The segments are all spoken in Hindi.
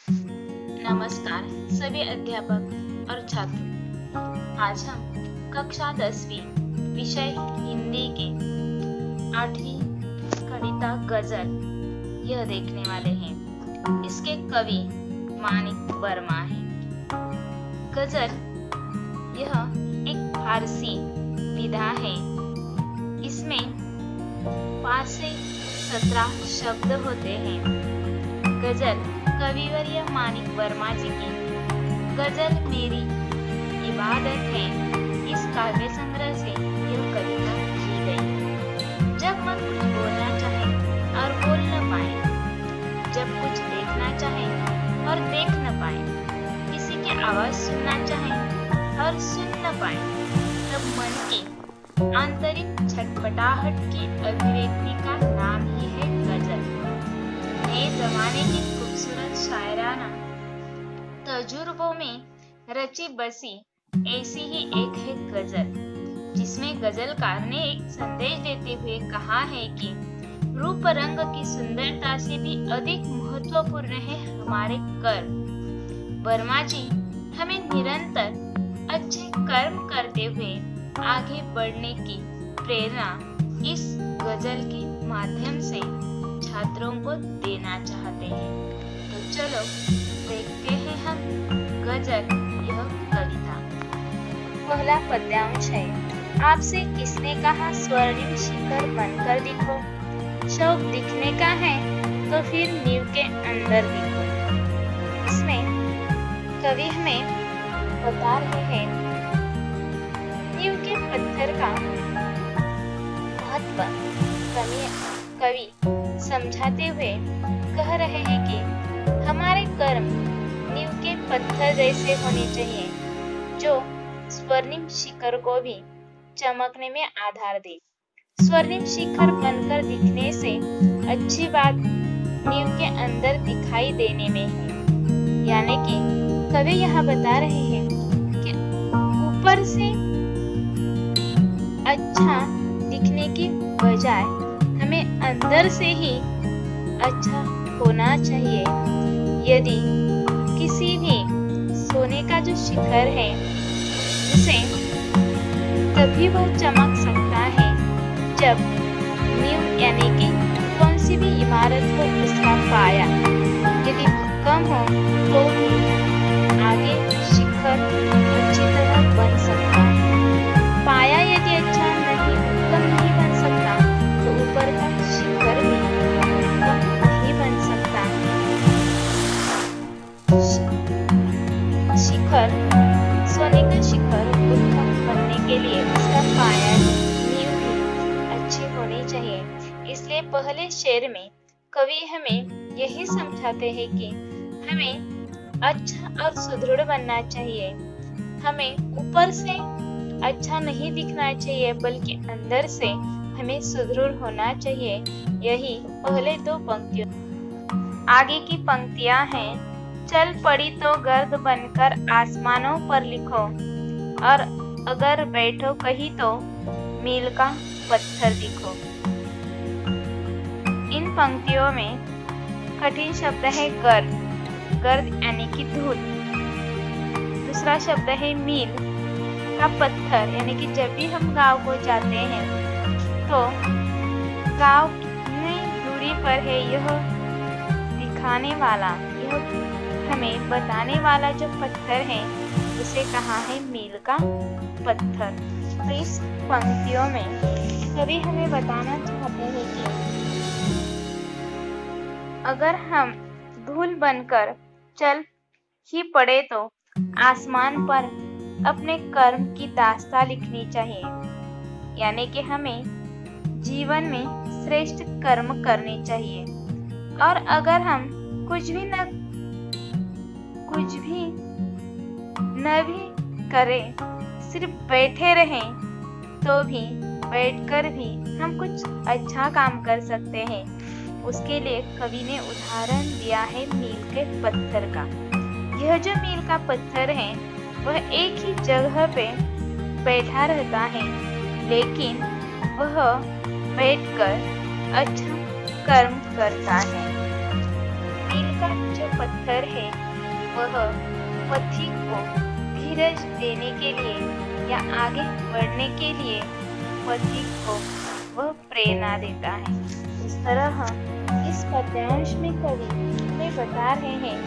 नमस्कार सभी अध्यापक और छात्रों। आज हम कक्षा 10वीं विषय हिंदी के 8वीं कविता गजल यह देखने वाले हैं। इसके कवि मानिक वर्मा हैं। गजल यह एक फारसी विधा है। इसमें 5 से 17 शब्द होते हैं। गजल कविवर्य मानिक वर्मा जी की गजल मेरी इबादत है इस काव्य संग्रह से यह कविता की गई। जब मन कुछ बोलना चाहे और बोल न पाए, जब कुछ देखना चाहे और देख न पाए, किसी की आवाज सुनना चाहे और सुन न पाए, तब मन की आंतरिक छटपटाहट की अभिव्यक्ति का नाम ही है गजल। नए जमाने की खूबसूरत शायराना तजुर्बों में रची बसी ऐसी ही एक है गजल, जिसमें गजलकार ने एक संदेश देते हुए कहा है कि रूप रंग की सुंदरता से भी अधिक महत्वपूर्ण है हमारे कर्म। वर्मा जी हमें निरंतर अच्छे कर्म करते हुए आगे बढ़ने की प्रेरणा इस गजल के माध्यम से छात्रों को देना चाहते हैं। तो चलो देखते हैं हम गजल यह कविता। पहला पद्यांश है। आपसे किसने कहा स्वर्णिम शिखर बनकर दिखो। शौक दिखने का है तो फिर नींव के अंदर दिखो। इसमें कवि हमें बता रहे हैं नींव के पत्थर का महत्व। कवि समझाते हुए कह रहे हैं कि हमारे कर्म नींव के पत्थर जैसे होने चाहिए, जो स्वर्णिम शिखर को भी चमकने में आधार दे। स्वर्णिम शिखर बनकर दिखने से अच्छी बात नींव के अंदर दिखाई देने में है। यानी कि कवि यहाँ बता रहे हैं कि ऊपर से अच्छा दिखने की बजाय हमें अंदर से ही अच्छा होना चाहिए। यदि किसी भी सोने का जो शिखर है उसे तभी वह चमक सकता है जब नींव यानी कि कौन सी भी इमारत हो उसका पाया यदि भक्कम हो तो भी आगे शिखर अच्छी तरह बन सकता है। पाया यदि अच्छा नहीं भक्कम नहीं बन सकता तो ऊपर का शिखर भी नहीं बन सकता। शिखर सोने का शिखर उत्तम बनने के लिए उसका पाया नींव भी अच्छी होनी चाहिए। इसलिए पहले शेर में कवि हमें यही समझाते हैं कि हमें अच्छा और सुदृढ़ बनना चाहिए। हमें ऊपर से अच्छा नहीं दिखना चाहिए बल्कि अंदर से हमें सुदृढ़ होना चाहिए। यही पहले दो पंक्तियों। आगे की पंक्तियां हैं। चल पड़ी तो गर्द बनकर आसमानों पर लिखो, और अगर बैठो कहीं तो मील का पत्थर दिखो। इन पंक्तियों में कठिन शब्द है गर्द, गर्द यानी कि धूल। दूसरा शब्द है मील का पत्थर, यानी कि जब भी हम गांव को जाते हैं तो गांव कितनी दूरी पर है यह दिखाने वाला, यह हमें बताने वाला जो पत्थर है उसे कहा है मील का पत्थर। तो इस पंक्तियों में कवि हमें बताना चाहते हैं कि अगर हम धूल बनकर चल ही पड़े तो आसमान पर अपने कर्म की दास्तां लिखनी चाहिए। यानी कि हमें जीवन में श्रेष्ठ कर्म करने चाहिए। और अगर हम कुछ भी न करें, सिर्फ बैठे रहें तो भी बैठकर भी हम कुछ अच्छा काम कर सकते हैं। उसके लिए कवि ने उदाहरण दिया है मील के पत्थर का। यह जो मील का पत्थर है वह एक ही जगह पे बैठा रहता है, लेकिन वह बैठकर अच्छा कर्म करता है। मील का जो पत्थर पत्थर है वह पथिक को धीरज देने के लिए या आगे बढ़ने के लिए पथिक को वह प्रेरणा देता है। इस तरह इस पद्यांश में कवि हमें बता रहे हैं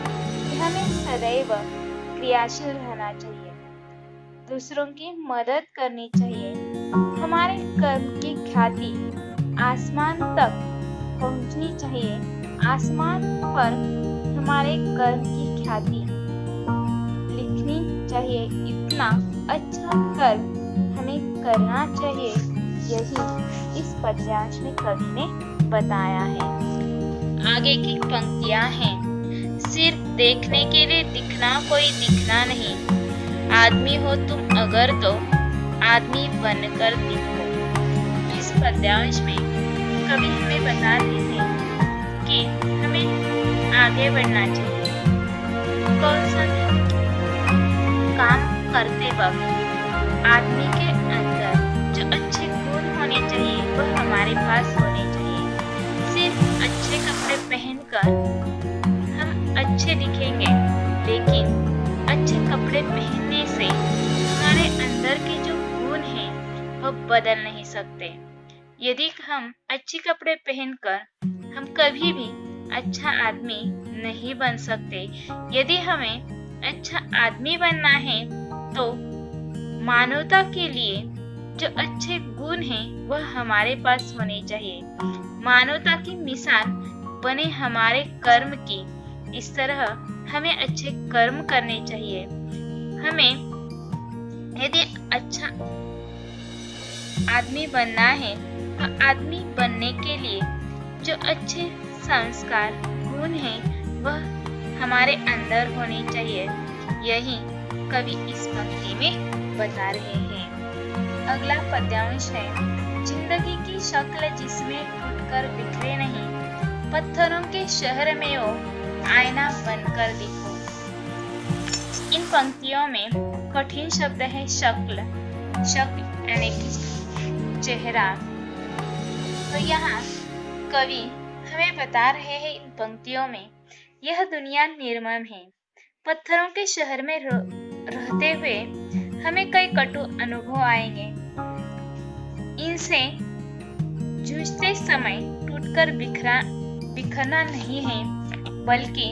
कि हमें सदैव क्रियाशील रहना चाहिए, दूसरों की मदद करनी चाहिए, हमारे कर्म की ख्याति आसमान तक पहुंचनी चाहिए, आसमान पर हमारे कर्म की ख्याति लिखनी चाहिए, इतना अच्छा कर्म हमें करना चाहिए। यही इस पद्यांश में कवि ने बताया है। आगे की पंक्तियां हैं, सिर्फ देखने के लिए दिखना कोई दिखना नहीं, आदमी हो तुम अगर तो आदमी बनकर दिखो। इस पद्यांश में कवि हमें बता रहे हैं कि हमें आगे बढ़ना चाहिए। कौन सा काम करते वक्त आदमी के अंदर जो अच्छे गुण होने चाहिए वह हमारे पास होने चाहिए। सिर्फ अच्छे कपड़े पहनकर हम अच्छे दिखेंगे, लेकिन अच्छे कपड़े पहनने से हमारे अंदर के जो गुण हैं वह बदल नहीं सकते। यदि हम अच्छे कपड़े पहनकर हम कभी भी अच्छा आदमी नहीं बन सकते। यदि हमें अच्छा आदमी बनना है तो मानवता के लिए जो अच्छे गुण हैं वह हमारे पास होने चाहिए। मानवता की मिसाल बने हमारे कर्म की। इस तरह हमें अच्छे कर्म करने चाहिए। हमें यदि अच्छा आदमी बनना है तो आदमी बनने के लिए जो अच्छे संस्कार गुण हैं वह हमारे अंदर होने चाहिए। यही कवि इस पंक्ति में बता रहे हैं। अगला पद्यांश है, जिंदगी की शक्ल जिसमें टूटकर बिखरे नहीं, पत्थरों के शहर में वो आईना बनकर दिखो। इन पंक्तियों में कठिन शब्द है शक्ल। शक्ल यानी कि चेहरा। तो यहाँ कवि हमें बता रहे हैं इन पंक्तियों में, यह दुनिया निर्मम है। पत्थरों के शहर में रहते हुए हमें कई कटु अनुभव आएंगे। इनसे जूझते समय टूटकर बिखरना नहीं है, बल्कि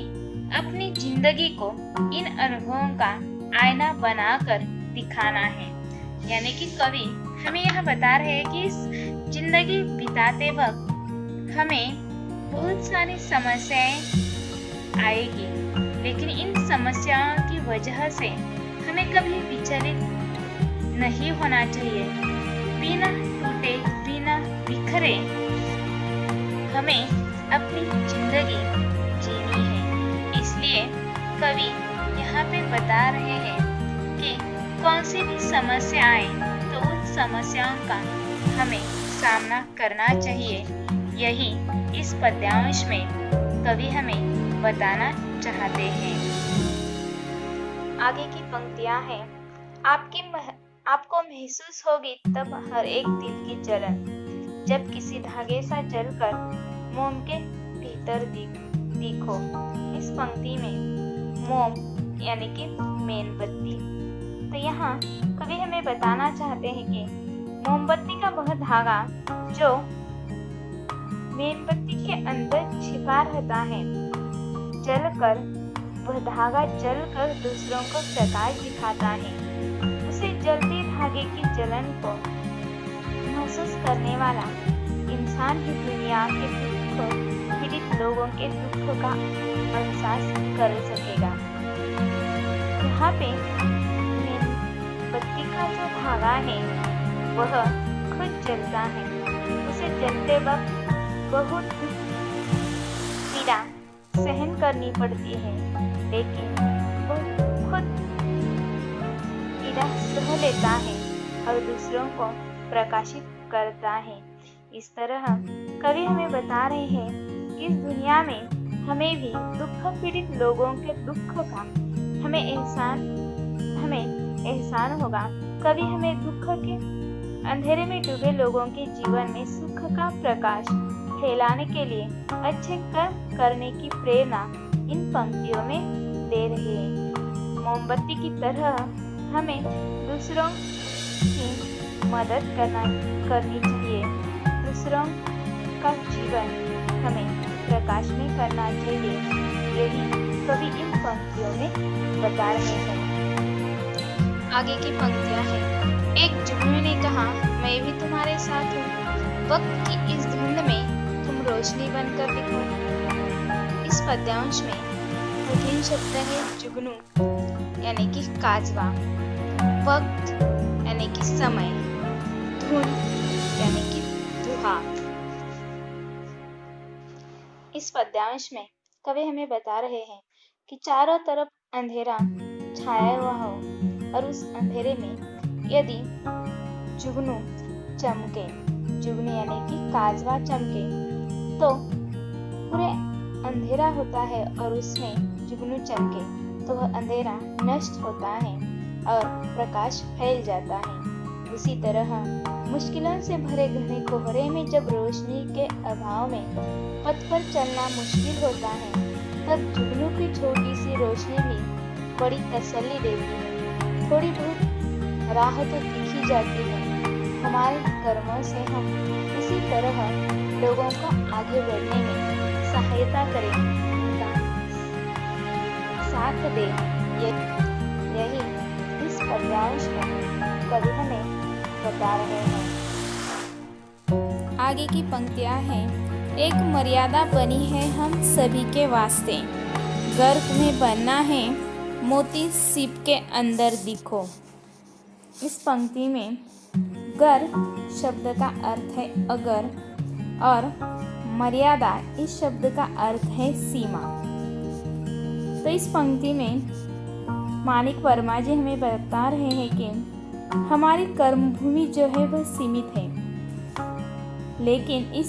अपनी जिंदगी को इन अनुभवों का आईना बनाकर दिखाना है। यानी कि कवि हमें यह बता रहे हैं कि इस जिंदगी बिताते वक्त हमें बहुत सारी समस्याएं आएगी, लेकिन इन समस्याओं की वजह से हमें कभी विचलित नहीं होना चाहिए। बिना टूटे, बिना बिखरे हमें अपनी जिंदगी जीनी है। इसलिए कवि यहाँ पे बता रहे हैं कि कौन सी भी समस्या आए तो उन समस्याओं का हमें सामना करना चाहिए। यही इस पद्यांश में कवि हमें बताना चाहते हैं। आगे की पंक्तियां हैं, आपको महसूस होगी तब हर एक दिल की जलन, जब किसी धागे सा जलकर मोम के भीतर दिखो। इस पंक्ति में मोम यानी कि मेणबत्ती। तो यहाँ कवि हमें बताना चाहते हैं कि मोमबत्ती का वह धागा जो मेणबत्ती के अंदर छिपा रहता है, जलकर वह धागा जलकर दूसरों को प्रकाश दिखाता है। उसे जलते धागे की जलन को महसूस करने वाला इंसान ही दुनिया के दुख पीड़ित लोगों के दुख का एहसास कर सकेगा। यहाँ पे मेणबत्ती का जो धागा है वह खुद जलता है। उसे जलते वक्त बहुत पीड़ा सहन करनी पड़ती है, लेकिन वो खुद पीड़ा सह लेता है और दूसरों को प्रकाशित करता है। इस तरह कवि हमें बता रहे हैं कि इस दुनिया में हमें भी दुख पीड़ित लोगों के दुख का हमें एहसान होगा। कवि हमें दुख के अंधेरे में डूबे लोगों के जीवन में सुख का प्रकाश फैलाने के लिए अच्छे कर्म करने की प्रेरणा इन पंक्तियों में दे रहे हैं। मोमबत्ती की तरह हमें दूसरों की मदद करनी चाहिए। दूसरों का जीवन हमें प्रकाश में करना चाहिए। यही कवि इन पंक्तियों में बता रहे हैं। आगे की पंक्तियां हैं। एक जुगनू ने कहा, मैं भी तुम्हारे साथ हूँ, वक्त की इस धुंध में तुम रोशनी बनकर दिखो। इस पद्यांश में कठिन शब्द है जुगनू यानी कि काजवा, वक्त यानी कि समय, धुंध यानी कि धुआं। इस पद्यांश में कवि हमें बता रहे हैं कि चारों तरफ अंधेरा छाया हुआ हो और उस अंधेरे में यदि जुगनू चमके, जुगनू यानी कि काजवा चमके, तो पूरे अंधेरा होता है और उसमें जुगनू चमके तो वह अंधेरा नष्ट होता है और प्रकाश फैल जाता है। उसी तरह मुश्किलों से भरे घने कोहरे में जब रोशनी के अभाव में पथ पर चलना मुश्किल होता है, तब जुगनू की छोटी सी रोशनी भी बड़ी तसल्ली देती है। थोड़ी बहुत राह तो दिखी जाती है। हमारे कर्मों से हम इसी तरह लोगों को आगे बढ़ने में सहायता करें, उनका साथ दे। यही इस पद्यांश में कवि हमें बता रहे हैं। आगे की पंक्तियां हैं। एक मर्यादा बनी है हम सभी के वास्ते, गर तुम्हें बनना है मोती सीप के अंदर दिखो। इस पंक्ति में गर शब्द का अर्थ है अगर और मर्यादा इस शब्द का अर्थ है सीमा। तो इस पंक्ति में माणिक वर्मा जी हमें बता रहे हैं कि हमारी कर्मभूमि जो है वह सीमित है, लेकिन इस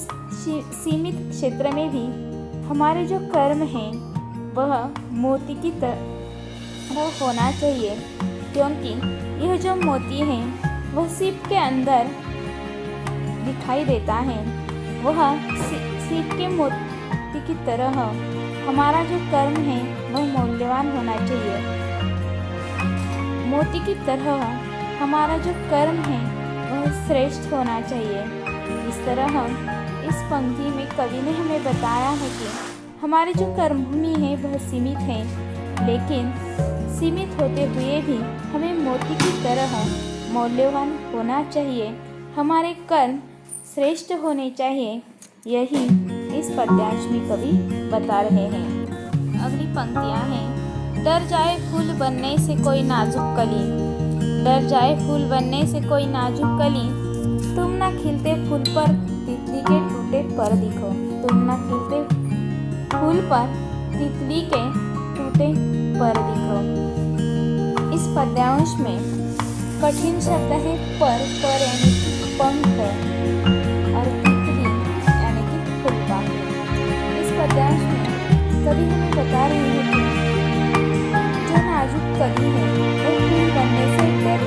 सीमित क्षेत्र में भी हमारे जो कर्म हैं वह मोती की तरह होना चाहिए, क्योंकि यह जो मोती है वह सीप के अंदर दिखाई देता है। वह सीप के मोती की तरह हमारा जो कर्म है वह मूल्यवान होना चाहिए। मोती की तरह हमारा जो कर्म है वह श्रेष्ठ होना चाहिए। इस तरह इस पंक्ति में कवि ने हमें बताया है कि हमारी जो कर्मभूमि है वह सीमित है, लेकिन सीमित होते हुए भी हमें मोती की तरह मूल्यवान होना चाहिए। हमारे कर्म श्रेष्ठ होने चाहिए। यही इस पद्यांश में कवि बता रहे हैं। अगली पंक्तियां हैं। डर जाए फूल बनने से कोई नाजुक कली, डर जाए फूल बनने से कोई नाजुक कली, तुम ना खिलते फूल पर तितली के टूटे पर दिखो। तुम ना खिलते फूल पर तितली के टूटे पर दिखो। इस पद्यांश में कठिन शब्द है पर यानी कि पंख और तितली यानी कि फूल। इस पद्यांश में कवि हमें बता रहे हैं कि जो नाजुक कली है वो फूल बनने से डर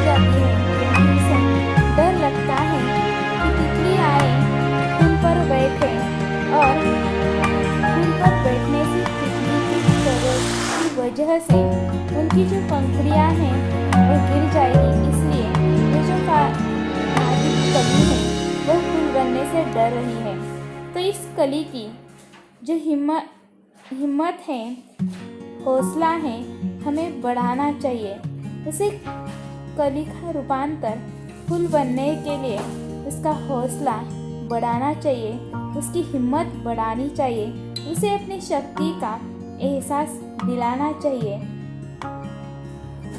जाती है, क्योंकि उसे डर लगता है कि तितली आए फूल पर बैठे और फूल पर बैठने से तितली की वजह से उनकी जो पंखुड़ियां हैं वो गिर जाएगी। इसलिए वो जो नाजुक कली है वो फूल बनने से डर रही है। तो इस कली की जो हिम्मत है, हौसला है, हमें बढ़ाना चाहिए। उसे कली का रूपांतर फूल बनने के लिए उसका हौसला बढ़ाना चाहिए, उसकी हिम्मत बढ़ानी चाहिए, उसे अपनी शक्ति का एहसास दिलाना चाहिए।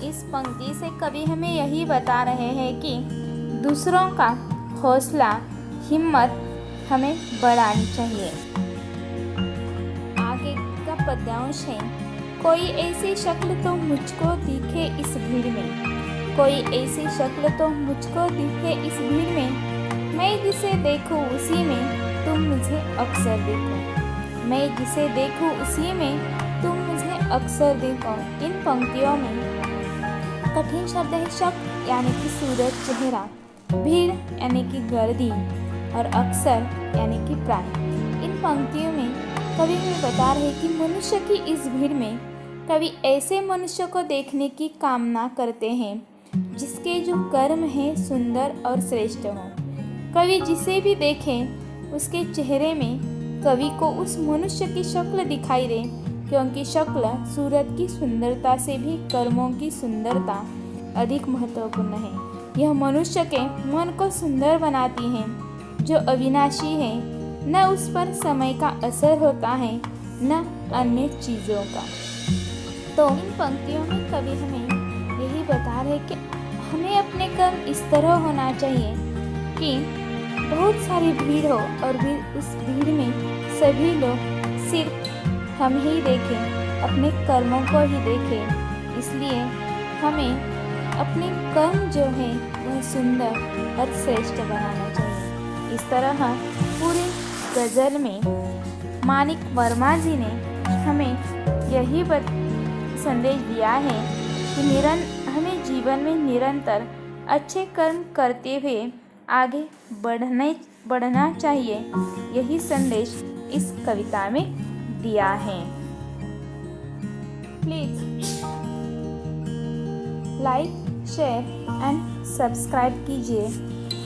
इस पंक्ति से कवि हमें यही बता रहे हैं कि दूसरों का हौसला, हिम्मत हमें बढ़ानी चाहिए। आगे का पद्यांश है। कोई ऐसी शक्ल तो मुझको दिखे इस भीड़ में, कोई ऐसी शक्ल तो मुझको दिखे इस भीड़ में, मैं जिसे देखूं उसी में तुम मुझे अक्सर देखो। मैं जिसे देखूं उसी में तुम मुझे अक्सर देखो। इन पंक्तियों में कठिन शब्द है शक यानी कि सूरज, चेहरा, भीड़ यानी कि गर्दी और अक्सर यानी कि प्राय। इन पंक्तियों में कवि हमें बता रहे कि मनुष्य की इस भीड़ में कवि ऐसे मनुष्य को देखने की कामना करते हैं जिसके जो कर्म हैं सुंदर और श्रेष्ठ हों। कवि जिसे भी देखें उसके चेहरे में कवि को उस मनुष्य की शक्ल दिखाई दे, क्योंकि शक्ल सूरत की सुंदरता से भी कर्मों की सुंदरता अधिक महत्वपूर्ण है। यह मनुष्य के मन को सुंदर बनाती है, जो अविनाशी है। न उस पर समय का असर होता है न अन्य चीज़ों का। तो इन पंक्तियों में कवि हमें यही बता रहे कि हमें अपने कर्म इस तरह होना चाहिए कि बहुत सारी भीड़ हो और उस भीड़ में सभी लोग सिर्फ हम ही देखें, अपने कर्मों को ही देखें। इसलिए हमें अपने कर्म जो है वह सुंदर और श्रेष्ठ बनाना चाहिए। इस तरह पूरे गज़ल में माणिक वर्मा जी ने हमें यही संदेश दिया है कि हमें जीवन में निरंतर अच्छे कर्म करते हुए आगे बढ़ना चाहिए। यही संदेश इस कविता में दिया है। Please like, share and subscribe कीजिए।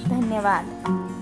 धन्यवाद।